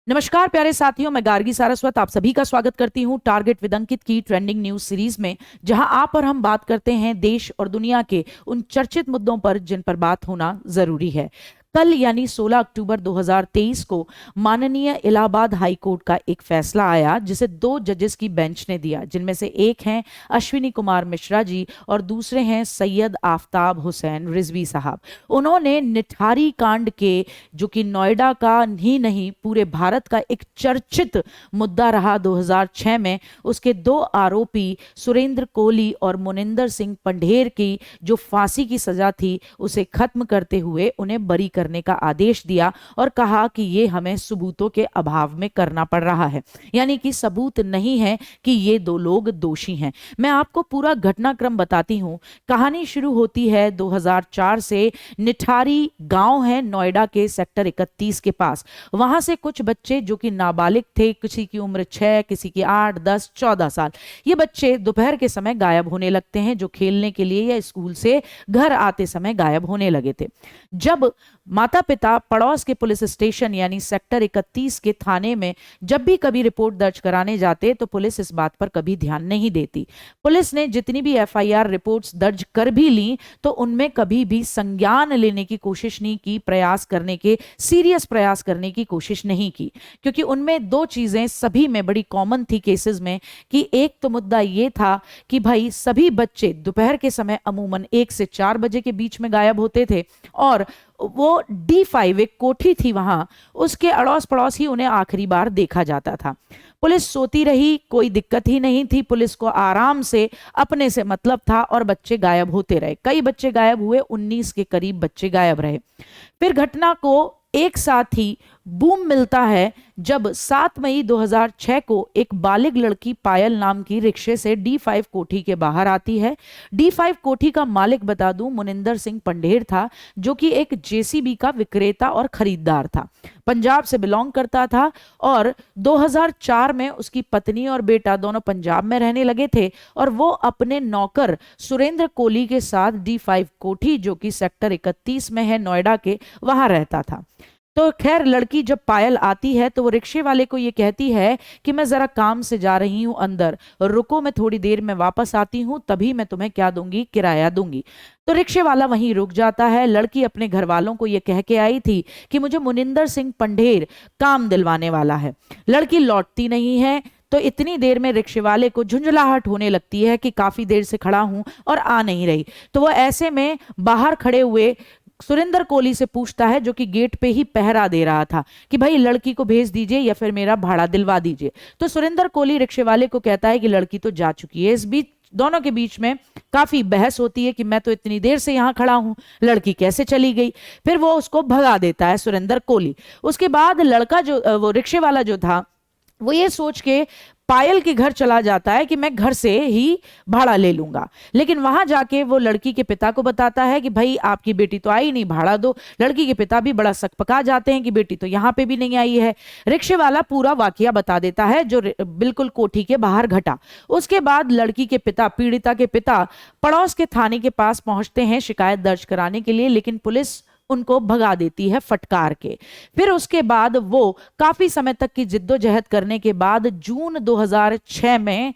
नमस्कार प्यारे साथियों, मैं गार्गी सारस्वत आप सभी का स्वागत करती हूं टारगेट विद अंकित की ट्रेंडिंग न्यूज सीरीज में, जहां आप और हम बात करते हैं देश और दुनिया के उन चर्चित मुद्दों पर जिन पर बात होना जरूरी है। कल यानी 16 अक्टूबर 2023 को माननीय इलाहाबाद हाई कोर्ट का एक फैसला आया जिसे दो जजेस की बेंच ने दिया, जिनमें से एक हैं अश्विनी कुमार मिश्रा जी और दूसरे हैं सैयद आफताब हुसैन रिजवी साहब। उन्होंने निठारी कांड के, जो कि नोएडा का ही नहीं पूरे भारत का एक चर्चित मुद्दा रहा 2006 में, उसके दो आरोपी सुरेंद्र कोहली और मुनिंदर सिंह पंढेर की जो फांसी की सजा थी उसे खत्म करते हुए उन्हें बरी करने का आदेश दिया और कहा कि ये हमें सबूतों के अभाव में करना पड़ रहा है, यानी कि सबूत नहीं है कि ये दो लोग दोषी हैं। मैं आपको पूरा घटनाक्रम बताती हूँ। कहानी शुरू होती है 2004 से। निठारी गांव है नोएडा के सेक्टर 31 के पास। वहां से कुछ बच्चे जो कि नाबालिग थे, किसी की उम्र 6, किसी की 8, 10, 14 साल, ये बच्चे दोपहर के समय गायब होने लगते हैं, जो खेलने के लिए या स्कूल से घर आते समय गायब होने लगे थे। जब माता पिता पड़ोस के पुलिस स्टेशन यानी सेक्टर 31 के थाने में जब भी कभी रिपोर्ट दर्ज कराने जाते तो पुलिस इस बात पर कभी ध्यान नहीं देती। पुलिस ने जितनी भी एफआईआर रिपोर्ट्स दर्ज कर भी ली तो उनमें कभी भी संज्ञान लेने की कोशिश नहीं की, सीरियस प्रयास करने की कोशिश नहीं की, क्योंकि उनमें दो चीजें सभी में बड़ी कॉमन थी केसेस में। कि एक तो मुद्दा ये था कि भाई सभी बच्चे दोपहर के समय अमूमन 1 से 4 बजे के बीच में गायब होते थे, और वो D5 एक कोठी थी वहां, उसके अड़ोस पड़ोस ही उन्हें आखिरी बार देखा जाता था। पुलिस सोती रही, कोई दिक्कत ही नहीं थी, पुलिस को आराम से अपने से मतलब था और बच्चे गायब होते रहे। कई बच्चे गायब हुए, 19 के करीब बच्चे गायब रहे। फिर घटना को एक साथ ही बूम मिलता है जब 7 मई 2006 को एक बालिग लड़की पायल नाम की रिक्शे से D5 कोठी के बाहर आती है। D5 कोठी का मालिक बता दूं मुनिंदर सिंह पंढेर था, जो कि एक जेसीबी का विक्रेता और खरीदार था, पंजाब से बिलोंग करता था, और 2004 में उसकी पत्नी और बेटा दोनों पंजाब में रहने लगे थे और वो अपने नौकर सुरेंद्र कोहली के साथ D5 कोठी, जो कि सेक्टर 31 में है नोएडा के, वहां रहता था। तो खैर लड़की जब पायल आती है तो वो रिक्शे वाले को ये कहती है कि मैं जरा काम से जा रही हूं अंदर, रुको मैं थोड़ी देर में वापस आती हूं, तभी मैं तुम्हें क्या दूंगी, किराया दूंगी। तो रिक्शे वाला वहीं रुक जाता है। लड़की अपने घर वालों को ये कह के आई थी कि मुझे मुनिंदर सिंह पंढेर काम दिलवाने वाला है। लड़की लौटती नहीं है, तो इतनी देर में रिक्शे वाले को झुंझलाहट होने लगती है कि काफी देर से खड़ा हूं और आ नहीं रही। तो वो ऐसे में बाहर खड़े हुए सुरेंद्र कोहली से पूछता है, जो कि गेट पे ही पहरा दे रहा था, कि भाई लड़की को भेज दीजिए या फिर मेरा भाड़ा दिलवा दीजिए। तो सुरेंद्र कोहली रिक्शे वाले को कहता है कि लड़की तो जा चुकी है। इस बीच दोनों के बीच में काफी बहस होती है कि मैं तो इतनी देर से यहां खड़ा हूं, लड़की कैसे चली गई। फिर वो उसको भगा देता है सुरेंद्र कोहली। उसके बाद लड़का जो वो रिक्शे वाला जो था, वो ये सोच के पायल के घर चला जाता है कि मैं घर से ही भाड़ा ले लूंगा। लेकिन वहां जाके वो लड़की के पिता को बताता है कि भाई आपकी बेटी तो आई नहीं, भाड़ा दो। लड़की के पिता भी बड़ा सकपका जाते हैं कि बेटी तो यहां पे भी नहीं आई है। रिक्शे वाला पूरा वाकया बता देता है जो बिल्कुल कोठी के बाहर घटा। उसके बाद लड़की के पिता, पीड़िता के पिता, पड़ोस के थाने के पास पहुंचते हैं शिकायत दर्ज कराने के लिए, लेकिन पुलिस उनको भगा देती है फटकार के। फिर उसके बाद वो काफी समय तक की जिद्दोजहद करने के बाद जून 2006 में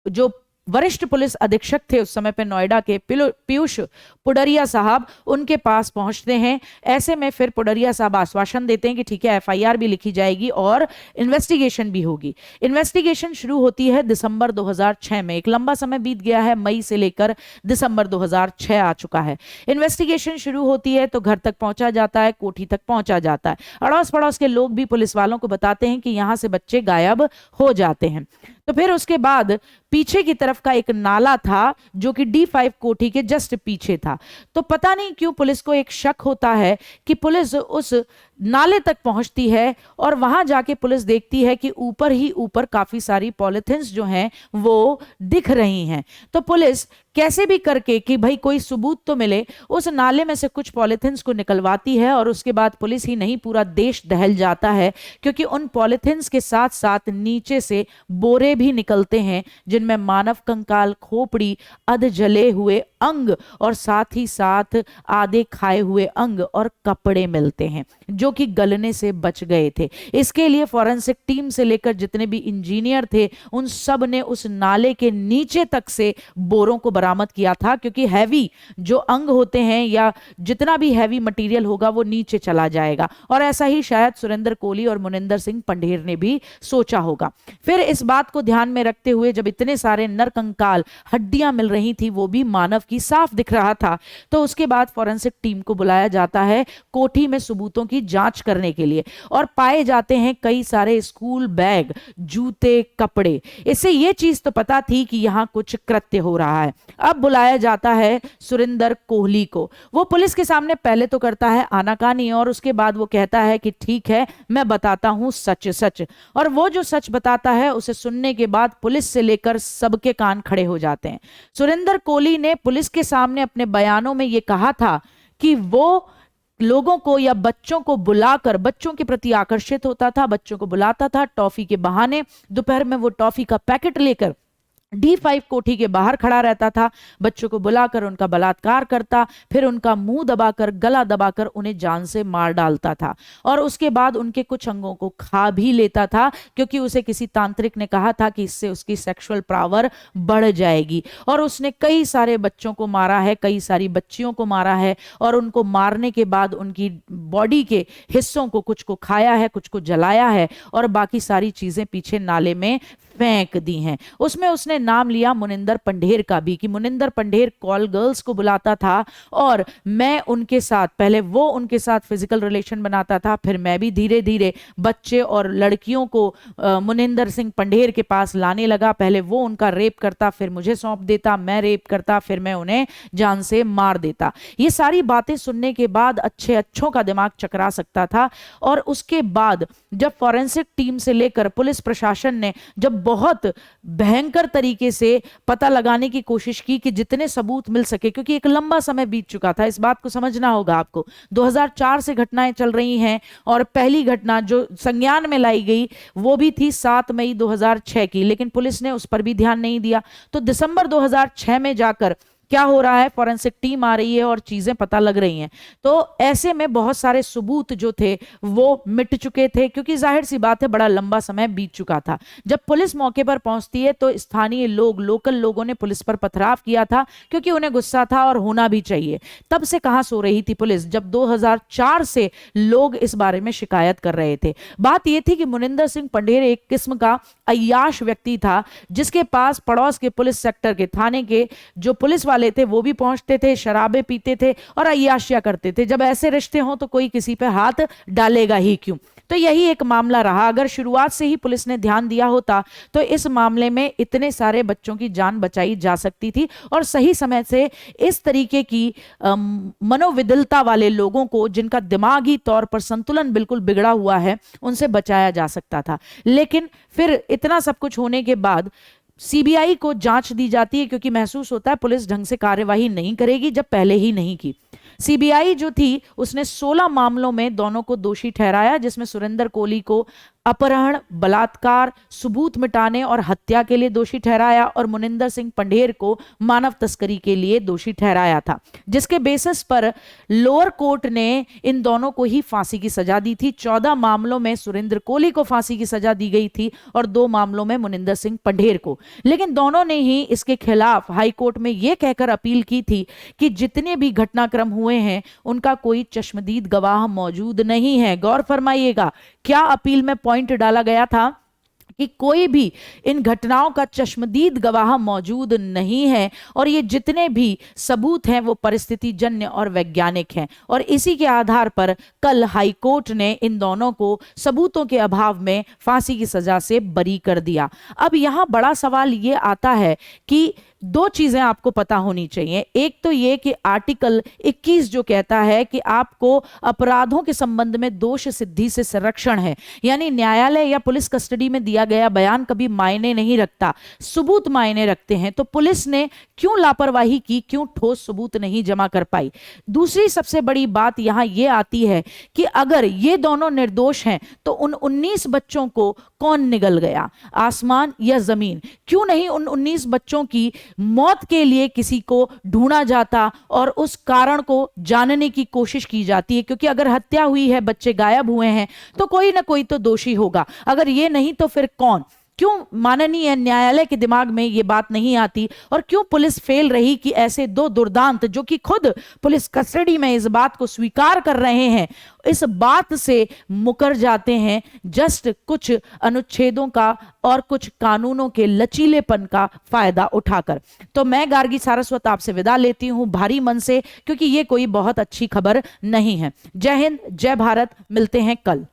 जो वरिष्ठ पुलिस अधीक्षक थे उस समय पे नोएडा के, पीयूष पुडरिया साहब, उनके पास पहुंचते हैं। ऐसे में फिर पुडरिया साहब आश्वासन देते हैं कि ठीक है, एफआईआर भी लिखी जाएगी और इन्वेस्टिगेशन भी होगी। इन्वेस्टिगेशन शुरू होती है दिसंबर 2006 में। एक लंबा समय बीत गया है, मई से लेकर दिसंबर 2006 आ चुका है। इन्वेस्टिगेशन शुरू होती है तो घर तक पहुंचा जाता है, कोठी तक पहुंचा जाता है। अड़ोस पड़ोस के लोग भी पुलिस वालों को बताते हैं कि यहां से बच्चे गायब हो जाते हैं। तो फिर उसके बाद पीछे की तरफ का एक नाला था जो कि D5 कोठी के जस्ट पीछे था। तो पता नहीं क्यों पुलिस को एक शक होता है कि पुलिस उस नाले तक पहुंचती है और वहां जाके पुलिस देखती है कि ऊपर ही ऊपर काफी सारी पॉलिथिन्स जो हैं वो दिख रही हैं। तो पुलिस कैसे भी करके कि भाई कोई सबूत तो मिले, उस नाले में से कुछ पॉलिथिन्स को निकलवाती है। और उसके बाद पुलिस ही नहीं पूरा देश दहल जाता है, क्योंकि उन पॉलिथिन्स के साथ साथ नीचे से बोरे भी निकलते हैं जिनमें मानव कंकाल, खोपड़ी, अध जले हुए अंग और साथ ही साथ आधे खाए हुए अंग और कपड़े मिलते हैं, जो जो कि गलने से बच गए थे। इसके लिए फॉरेंसिक टीम से लेकर जितने भी इंजीनियर थे उन सब ने उस नाले के नीचे तक से बोरों को बरामद किया था, क्योंकि हैवी जो अंग होते हैं या जितना भी हैवी मटेरियल होगा वो नीचे चला जाएगा। और ऐसा ही शायद सुरेंद्र कोहली और मुनिंदर सिंह पंढेर ने भी सोचा होगा। फिर इस बात को ध्यान में रखते हुए जब इतने सारे नरकंकाल हड्डियां मिल रही थी, वो भी मानव की, साफ दिख रहा था, तो उसके बाद फॉरेंसिक टीम को बुलाया जाता है कोठी में सबूतों की जांच करने के लिए। और पाए जाते हैं कई सारे स्कूल बैग, जूते, कपड़े। इससे यह चीज तो पता थी कि यहां कुछ कृत्य हो रहा है। अब बुलाया जाता है सुरेंद्र कोहली को। वो पुलिस के सामने पहले तो करता है आनाकानी और उसके बाद वो कहता है कि ठीक है, मैं बताता हूं सच सच। और वो जो सच बताता है उसे सुनने के बाद पुलिस से लेकर सबके कान खड़े हो जाते हैं। सुरेंद्र कोहली ने पुलिस के सामने अपने बयानों में यह कहा था कि वो लोगों को या बच्चों को बुलाकर बच्चों के प्रति आकर्षित होता था, बच्चों को बुलाता था टॉफी के बहाने, दोपहर में वो टॉफी का पैकेट लेकर D5 कोठी के बाहर खड़ा रहता था, बच्चों को बुलाकर उनका बलात्कार करता, फिर उनका मुंह दबाकर, गला दबाकर उन्हें जान से मार डालता था और उसके बाद उनके कुछ अंगों को खा भी लेता था, क्योंकि उसे किसी तांत्रिक ने कहा था कि इससे उसकी सेक्सुअल पावर बढ़ जाएगी। और उसने कई सारे बच्चों को मारा है, कई सारी बच्चियों को मारा है और उनको मारने के बाद उनकी बॉडी के हिस्सों को कुछ को खाया है, कुछ को जलाया है और बाकी सारी चीजें पीछे नाले में फेंक दी हैं। उसमें उसने नाम लिया मुनिंदर पंढेर का भी, कि मुनिंदर पंढेर कॉल गर्ल्स को बुलाता था और मैं उनके साथ, पहले वो उनके साथ फिजिकल रिलेशन बनाता था, फिर मैं भी धीरे धीरे बच्चे और लड़कियों को मुनिंदर सिंह पंढेर के पास लाने लगा। पहले वो उनका रेप करता, फिर मुझे सौंप देता, मैं रेप करता, फिर मैं उन्हें जान से मार देता। ये सारी बातें सुनने के बाद अच्छों का दिमाग चकरा सकता था। और उसके बाद जब फॉरेंसिक टीम से लेकर पुलिस प्रशासन ने जब बहुत भयंकर तरीके से पता लगाने की कोशिश की कि जितने सबूत मिल सके, क्योंकि एक लंबा समय बीत चुका था, इस बात को समझना होगा आपको। 2004 से घटनाएं चल रही हैं और पहली घटना जो संज्ञान में लाई गई वो भी थी 7 मई 2006 की, लेकिन पुलिस ने उस पर भी ध्यान नहीं दिया। तो दिसंबर 2006 में जाकर क्या हो रहा है, फॉरेंसिक टीम आ रही है और चीजें पता लग रही हैं। तो ऐसे में बहुत सारे सबूत जो थे वो मिट चुके थे, क्योंकि जाहिर सी बात है बड़ा लंबा समय बीत चुका था। जब पुलिस मौके पर पहुंचती है तो स्थानीय लोग, लोकल लोगों ने पुलिस पर पथराव किया था, क्योंकि उन्हें गुस्सा था और होना भी चाहिए। तब से कहां सो रही थी पुलिस, जब 2004 से लोग इस बारे में शिकायत कर रहे थे। बात यह थी कि मुनिंदर सिंह पंढेर एक किस्म का अय्याश व्यक्ति था, जिसके पास पड़ोस के पुलिस सेक्टर के थाने के जो पुलिस वाले थे वो भी पहुंचते थे, शराबें पीते थे और अय्याशियां करते थे। जब ऐसे रिश्ते हों तो कोई किसी पे हाथ डालेगा ही क्यों। तो यही एक मामला रहा। अगर शुरुआत से ही पुलिस ने ध्यान दिया होता तो इस मामले में इतने सारे बच्चों की जान बचाई जा सकती थी और सही समय से इस तरीके की मनोविदलता वाले लोगों को, जिनका दिमागी तौर पर संतुलन बिल्कुल बिगड़ा हुआ है, उनसे बचाया जा सकता था। लेकिन फिर इतना सब कुछ होने के बाद सीबीआई को जांच दी जाती है, क्योंकि महसूस होता है पुलिस ढंग से कार्यवाही नहीं करेगी जब पहले ही नहीं की। सीबीआई जो थी उसने 16 मामलों में दोनों को दोषी ठहराया, जिसमें सुरेंद्र कोहली को अपहरण, बलात्कार, सबूत मिटाने और हत्या के लिए दोषी ठहराया और मुनिंदर सिंह पंढेर को मानव तस्करी के लिए दोषी ठहराया था, जिसके बेसिस पर लोअर कोर्ट ने इन दोनों को ही फांसी की सजा दी थी। 14 मामलों में सुरेंद्र कोहली को फांसी की सजा दी गई थी और 2 मामलों में मुनिंदर सिंह पंढेर को। लेकिन दोनों ने ही इसके खिलाफ हाई कोर्ट में यह कहकर अपील की थी कि जितने भी घटनाक्रम हुए हैं उनका कोई चश्मदीद गवाह मौजूद नहीं है। गौर फरमाइएगा, क्या अपील में पॉइंट डाला गया था कि कोई भी इन घटनाओं का चश्मदीद गवाह मौजूद नहीं है और ये जितने भी सबूत हैं वो परिस्थिति जन्य और वैज्ञानिक हैं। और इसी के आधार पर कल हाई कोर्ट ने इन दोनों को सबूतों के अभाव में फांसी की सजा से बरी कर दिया। अब यहां बड़ा सवाल ये आता है कि 2 चीजें आपको पता होनी चाहिए। एक तो ये कि आर्टिकल 21 जो कहता है कि आपको अपराधों के संबंध में दोष सिद्धि से संरक्षण है, यानी न्यायालय या पुलिस कस्टडी में दिया गया बयान कभी मायने नहीं रखता, सबूत मायने रखते हैं। तो पुलिस ने क्यों लापरवाही की, क्यों ठोस सबूत नहीं जमा कर पाई? दूसरी सबसे बड़ी बात यहां यह आती है कि अगर ये दोनों निर्दोष हैं तो उन 19 बच्चों को कौन निगल गया, आसमान या जमीन? क्यों नहीं उन 19 बच्चों की मौत के लिए किसी को ढूंढा जाता और उस कारण को जानने की कोशिश की जाती है? क्योंकि अगर हत्या हुई है, बच्चे गायब हुए हैं, तो कोई ना कोई तो दोषी होगा। अगर ये नहीं तो फिर कौन? क्यों माननीय न्यायालय के दिमाग में ये बात नहीं आती, और क्यों पुलिस फेल रही कि ऐसे दो दुर्दांत जो कि खुद पुलिस कस्टडी में इस बात को स्वीकार कर रहे हैं, इस बात से मुकर जाते हैं जस्ट कुछ अनुच्छेदों का और कुछ कानूनों के लचीलेपन का फायदा उठाकर। तो मैं गार्गी सारस्वत आपसे विदा लेती हूं भारी मन से, क्योंकि ये कोई बहुत अच्छी खबर नहीं है। जय हिंद, जय भारत, मिलते हैं कल।